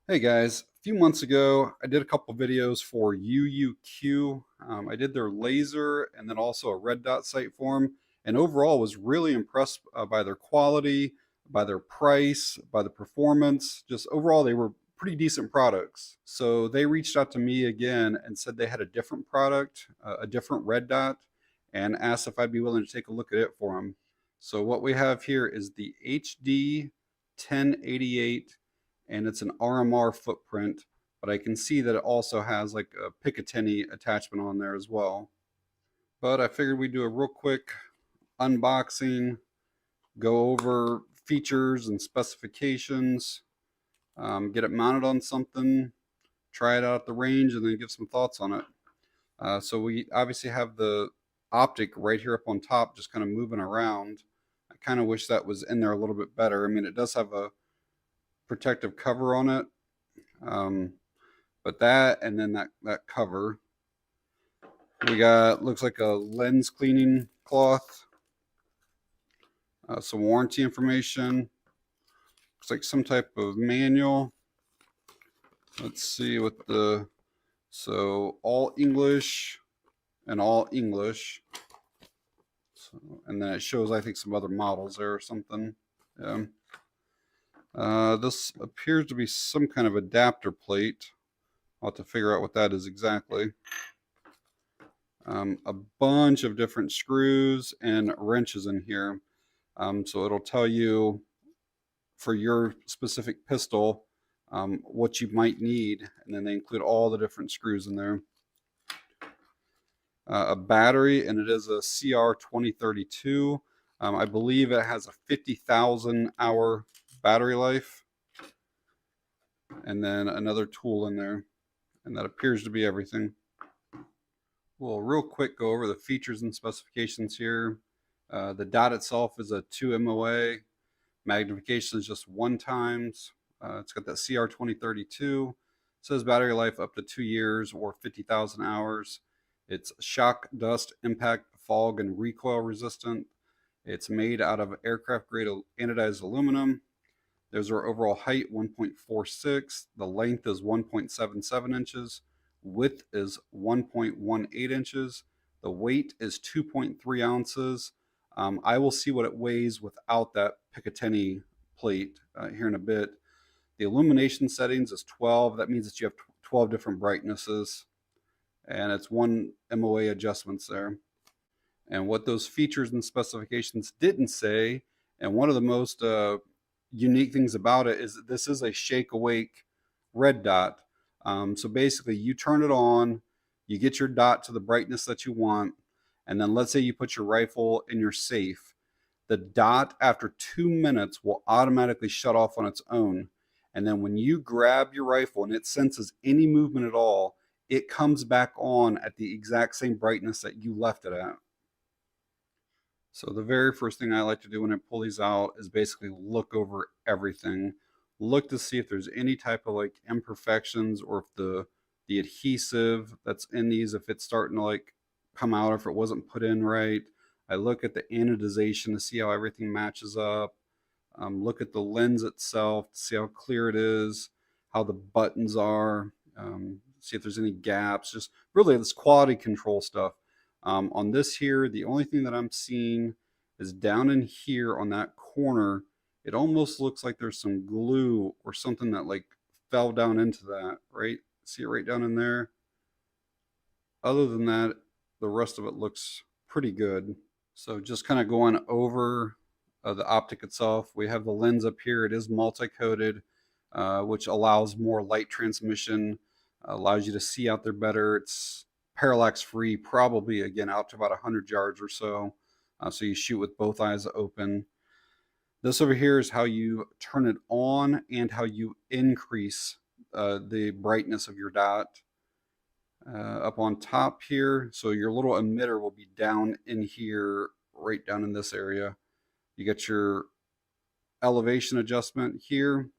Hey guys, a few months ago I did a couple videos for UUQ. I did their laser and then also a red dot sight for them, and overall was really impressed by their quality, by their price, by the performance. Just overall, they were pretty decent products. So they reached out to me again and said they had a different product, a different red dot, and asked if I'd be willing to take a look at it for them. So what we have here is the HD1088, and it's an RMR footprint, but I can see that it also has like a Picatinny attachment on there as well. But I figured we'd do a real quick unboxing, go over features and specifications, get it mounted on something, try it out at the range, and then give some thoughts on it. So we obviously have the Optic right here up on top, just kind of moving around. I kind of wish that was in there a little bit better. I mean, it does have a protective cover on it, um, but that and then that cover. We got, looks like a lens cleaning cloth, some warranty information. Looks like some type of manual. Let's see what so all English and all English. So, and then it shows, I think, some other models there or something. Yeah. This appears to be some kind of adapter plate. I'll have to figure out what that is exactly. A bunch of different screws and wrenches in here. So it'll tell you for your specific pistol what you might need, and then they include all the different screws in there. A battery, and it is a CR2032. I believe it has a 50,000 hour battery life. And then another tool in there, and that appears to be everything. We'll real quick go over the features and specifications here. The dot itself is a 2 MOA. Magnification is just 1 times. It's got that CR2032. It says battery life up to 2 years or 50,000 hours. It's shock, dust, impact, fog, and recoil resistant. It's made out of aircraft grade anodized aluminum. There's our overall height, 1.46. The length is 1.77 inches. Width is 1.18 inches. The weight is 2.3 ounces. I will see what it weighs without that Picatinny plate here in a bit. The illumination settings is 12. That means that you have 12 different brightnesses, and it's 1 MOA adjustments there. And what those features and specifications didn't say, and one of the most unique things about it, is that this is a shake awake red dot. So basically you turn it on, you get your dot to the brightness that you want, and then let's say you put your rifle in your safe. The dot after 2 minutes will automatically shut off on its own. And then when you grab your rifle and it senses any movement at all, it comes back on at the exact same brightness that you left it at. So the very first thing I like to do when I pull these out is basically look over everything. Look to see if there's any type of like imperfections, or if the adhesive that's in these, if it's starting to like come out, or if it wasn't put in right. I look at the anodization to see how everything matches up. Look at the lens itself to see how clear it is, how the buttons are, see if there's any gaps. Just really this quality control stuff. On this here, the only thing that I'm seeing is down in here on that corner. It almost looks like there's some glue or something that like fell down into that, right? See it right down in there? Other than that, the rest of it looks pretty good. So just kind of going over the optic itself, we have the lens up here. It is multi-coated, which allows more light transmission, allows you to see out there better. It's parallax free, probably again out to about 100 yards or so. So you shoot with both eyes open. This over here is how you turn it on and how you increase the brightness of your dot. Up on top here, so your little emitter will be down in here, right down in this area. You get your elevation adjustment here.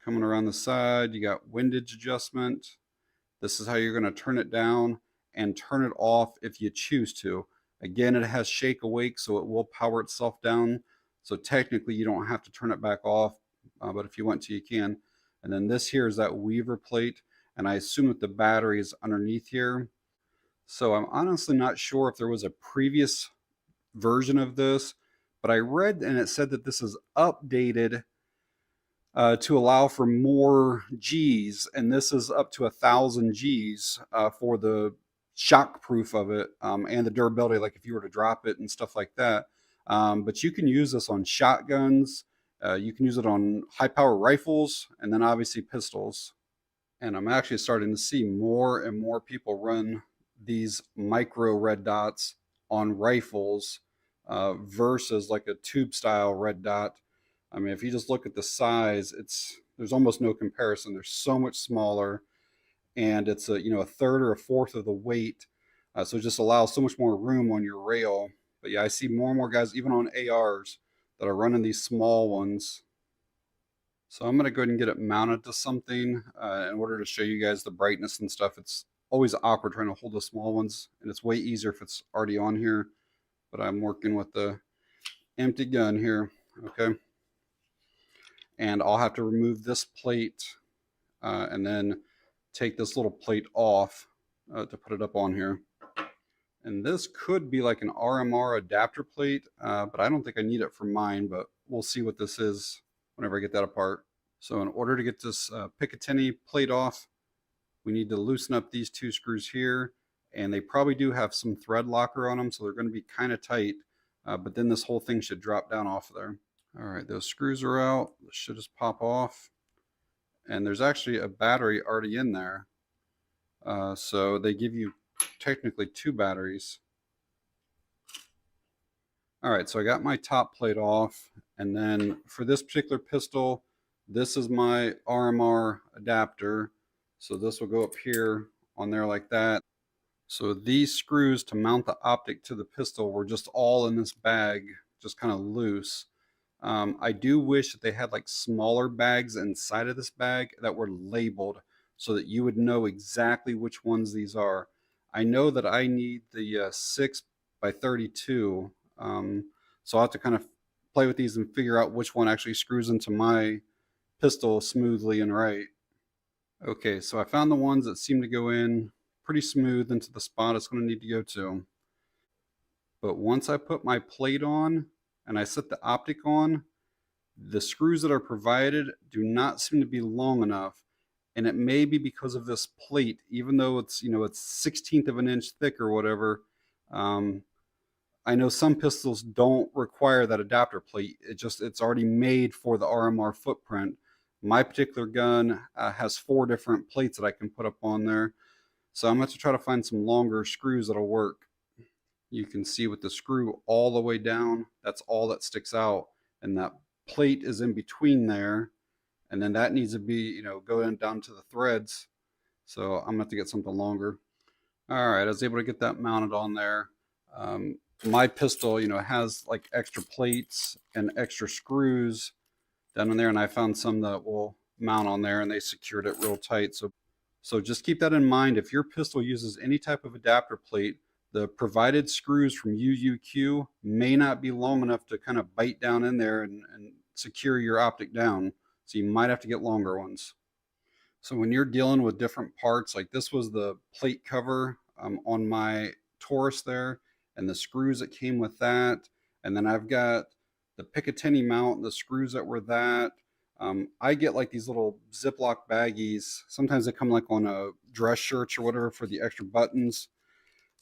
Coming around the side, you got windage adjustment. This is how you're going to turn it down and turn it off if you choose to. Again, it has shake awake, so it will power itself down. So technically you don't have to turn it back off, but if you want to, you can. And then this here is that weaver plate, and I assume that the battery is underneath here. So I'm honestly not sure if there was a previous version of this, but I read and it said that this is updated to allow for more G's, and this is up to 1,000 G's for the shock proof of it and the durability, like if you were to drop it and stuff like that. But you can use this on shotguns, you can use it on high power rifles, and then obviously pistols. And I'm actually starting to see more and more people run these micro red dots on rifles versus like a tube style red dot. I mean, if you just look at the size, there's almost no comparison. They're so much smaller, and it's a third or a fourth of the weight. So it just allows so much more room on your rail. But yeah, I see more and more guys, even on ARs, that are running these small ones. So I'm going to go ahead and get it mounted to something in order to show you guys the brightness and stuff. It's always awkward trying to hold the small ones, and it's way easier if it's already on here. But I'm working with the empty gun here, okay? And I'll have to remove this plate and then take this little plate off to put it up on here. And this could be like an RMR adapter plate, but I don't think I need it for mine, but we'll see what this is whenever I get that apart. So in order to get this Picatinny plate off, we need to loosen up these two screws here, and they probably do have some thread locker on them, so they're going to be kind of tight, but then this whole thing should drop down off of there. All right, those screws are out. This should just pop off. And there's actually a battery already in there. So they give you technically 2 batteries. All right, so I got my top plate off. And then for this particular pistol, this is my RMR adapter. So this will go up here on there like that. So these screws to mount the optic to the pistol were just all in this bag, just kind of loose. I do wish that they had like smaller bags inside of this bag that were labeled so that you would know exactly which ones these are. I know that I need the 6 by 32, so I'll have to kind of play with these and figure out which one actually screws into my pistol smoothly and right. Okay, so I found the ones that seem to go in pretty smooth into the spot it's going to need to go to. But once I put my plate on and I set the optic on, the screws that are provided do not seem to be long enough. And it may be because of this plate, even though it's 1/16 of an inch thick or whatever. I know some pistols don't require that adapter plate. It's already made for the RMR footprint. My particular gun has 4 different plates that I can put up on there. So I'm going to have to try to find some longer screws that'll work. You can see with the screw all the way down, that's all that sticks out. And that plate is in between there. And then that needs to be, going down to the threads. So I'm going to have to get something longer. All right, I was able to get that mounted on there. My pistol, has like extra plates and extra screws down in there. And I found some that will mount on there, and they secured it real tight. So just keep that in mind. If your pistol uses any type of adapter plate, the provided screws from UUQ may not be long enough to kind of bite down in there and secure your optic down. So you might have to get longer ones. So when you're dealing with different parts, like this was the plate cover on my Taurus there, and the screws that came with that. And then I've got the Picatinny mount, the screws that were that. I get like these little Ziploc baggies. Sometimes they come like on a dress shirts or whatever for the extra buttons.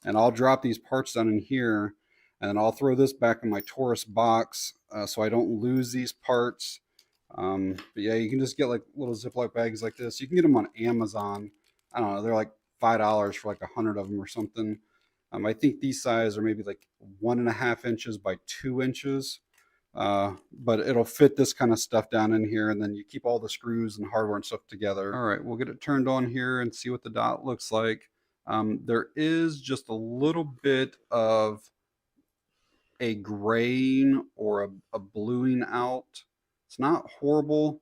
And I'll drop these parts down in here, and then I'll throw this back in my Taurus box so I don't lose these parts. But yeah, you can just get like little Ziploc bags like this. You can get them on Amazon. I don't know, they're like $5 for like 100 of them or something. I think these size are maybe like 1.5 inches by 2 inches. But it'll fit this kind of stuff down in here, and then you keep all the screws and hardware and stuff together. All right, we'll get it turned on here and see what the dot looks like. There is just a little bit of a graying or a bluing out. It's not horrible,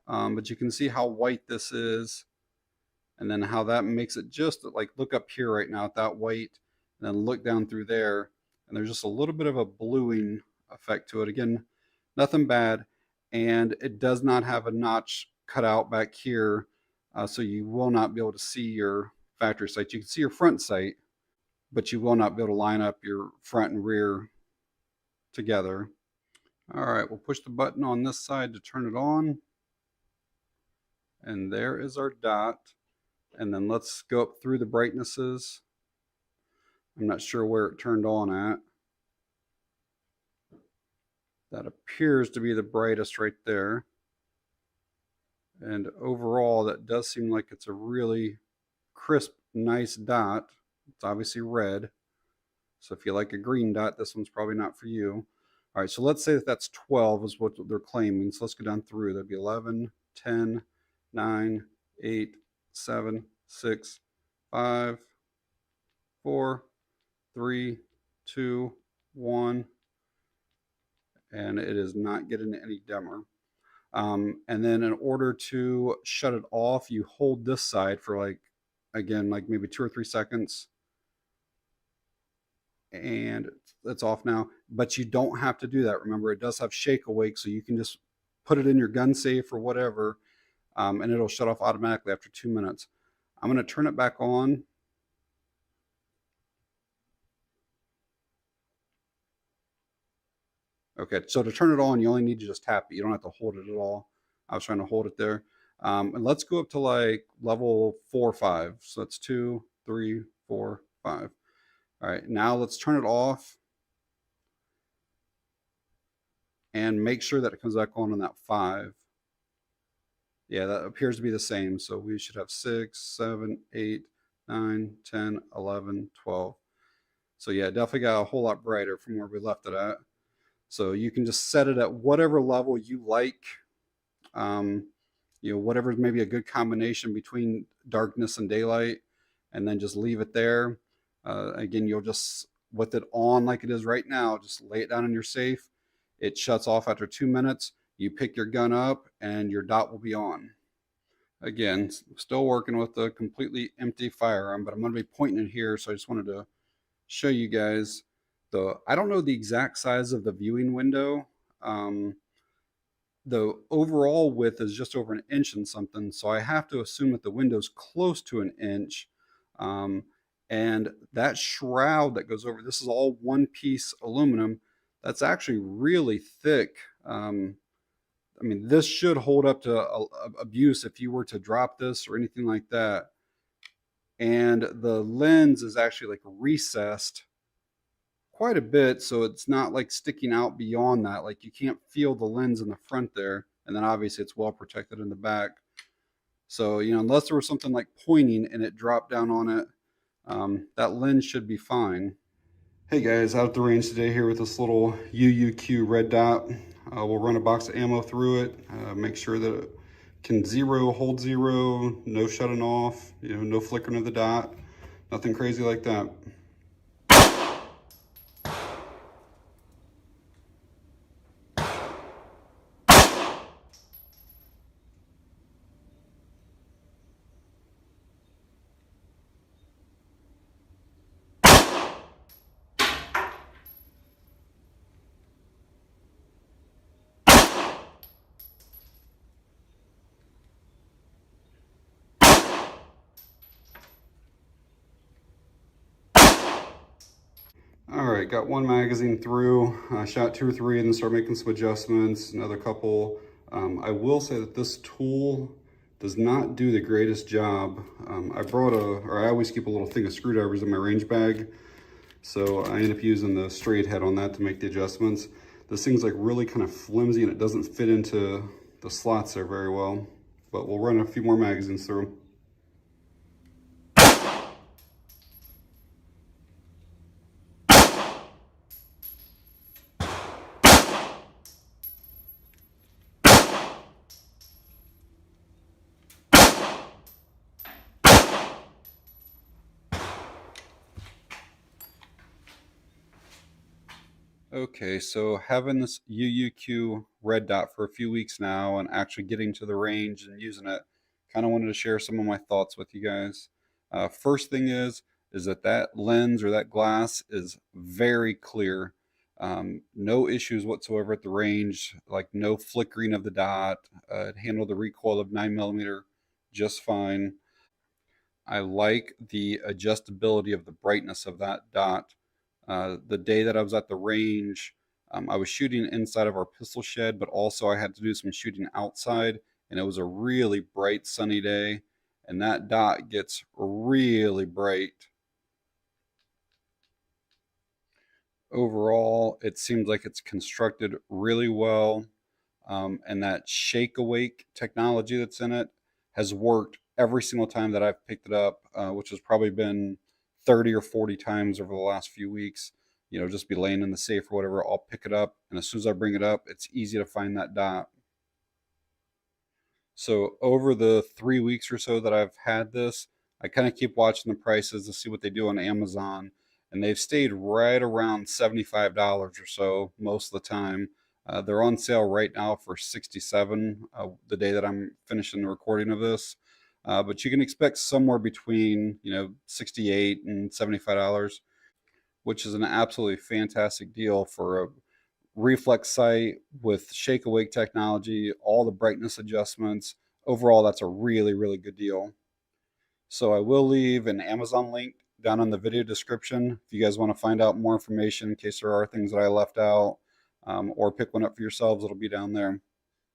but you can see how white this is, and then how that makes it just like, look up here right now at that white, and then look down through there, and there's just a little bit of a bluing effect to it. Again, nothing bad, and it does not have a notch cut out back here, so you will not be able to see your factory sight. You can see your front sight, but you will not be able to line up your front and rear together. All right, we'll push the button on this side to turn it on. And there is our dot. And then let's go up through the brightnesses. I'm not sure where it turned on at. That appears to be the brightest right there. And overall, that does seem like it's a really crisp, nice dot. It's obviously red. So if you like a green dot, this one's probably not for you. All right, so let's say that that's 12 is what they're claiming. So let's go down through. That'd be 11, 10, 9, 8, 7, 6, 5, 4, 3, 2, 1. And it is not getting any dimmer. And then in order to shut it off, you hold this side for like maybe 2 or 3 seconds. And it's off now, but you don't have to do that. Remember, it does have shake awake, so you can just put it in your gun safe or whatever, and it'll shut off automatically after 2 minutes. I'm going to turn it back on. Okay, so to turn it on, you only need to just tap it. You don't have to hold it at all. I was trying to hold it there. And let's go up to like level 4 or 5. So that's 2, 3, 4, 5. All right, now let's turn it off. And make sure that it comes back on that 5. Yeah, that appears to be the same. So we should have 6, 7, 8, 9, 10, 11, 12. So yeah, definitely got a whole lot brighter from where we left it at. So you can just set it at whatever level you like. Whatever maybe a good combination between darkness and daylight, and then just leave it there. Again, you'll just, with it on like it is right now, just lay it down in your safe. It shuts off after 2 minutes. You pick your gun up and your dot will be on. Again, still working with a completely empty firearm, but I'm going to be pointing it here. So I just wanted to show you guys I don't know the exact size of the viewing window. The overall width is just over 1 inch and something. So I have to assume that the window's close to 1 inch. And that shroud that goes over, this is all one piece aluminum. That's actually really thick. I mean, this should hold up to abuse if you were to drop this or anything like that. And the lens is actually like recessed quite a bit, so it's not like sticking out beyond that. Like you can't feel the lens in the front there. And then obviously it's well protected in the back. So, unless there was something like pointing and it dropped down on it, that lens should be fine. Hey guys, out at the range today here with this little UUQ red dot. We'll run a box of ammo through it, make sure that it can hold zero, no shutting off, no flickering of the dot, nothing crazy like that. All right, got one magazine through. I shot 2 or 3 and then started making some adjustments, another couple. I will say that this tool does not do the greatest job. I always keep a little thing of screwdrivers in my range bag. So I end up using the straight head on that to make the adjustments. This thing's like really kind of flimsy and it doesn't fit into the slots there very well. But we'll run a few more magazines through. Okay, so having this UUQ red dot for a few weeks now and actually getting to the range and using it, kind of wanted to share some of my thoughts with you guys. First thing is that lens or that glass is very clear. No issues whatsoever at the range, like no flickering of the dot. It handled the recoil of 9mm just fine. I like the adjustability of the brightness of that dot. The day that I was at the range, I was shooting inside of our pistol shed, but also I had to do some shooting outside, and it was a really bright sunny day, and that dot gets really bright. Overall, it seems like it's constructed really well, and that shake awake technology that's in it has worked every single time that I've picked it up, which has probably been 30 or 40 times over the last few weeks. You know, just be laying in the safe or whatever. I'll pick it up, and as soon as I bring it up, it's easy to find that dot. So over the 3 weeks or so that I've had this, I kind of keep watching the prices to see what they do on Amazon, and they've stayed right around $75 or so most of the time. They're on sale right now for 67 the day that I'm finishing the recording of this. But you can expect somewhere between 68 and $75, which is an absolutely fantastic deal for a reflex sight with shake awake technology, all the brightness adjustments. Overall, that's a really, really good deal. So I will leave an Amazon link down in the video description if you guys want to find out more information in case there are things that I left out, or pick one up for yourselves. It'll be down there.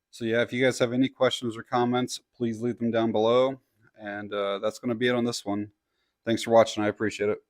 So yeah, if you guys have any questions or comments, please leave them down below. And that's going to be it on this one. Thanks for watching. I appreciate it.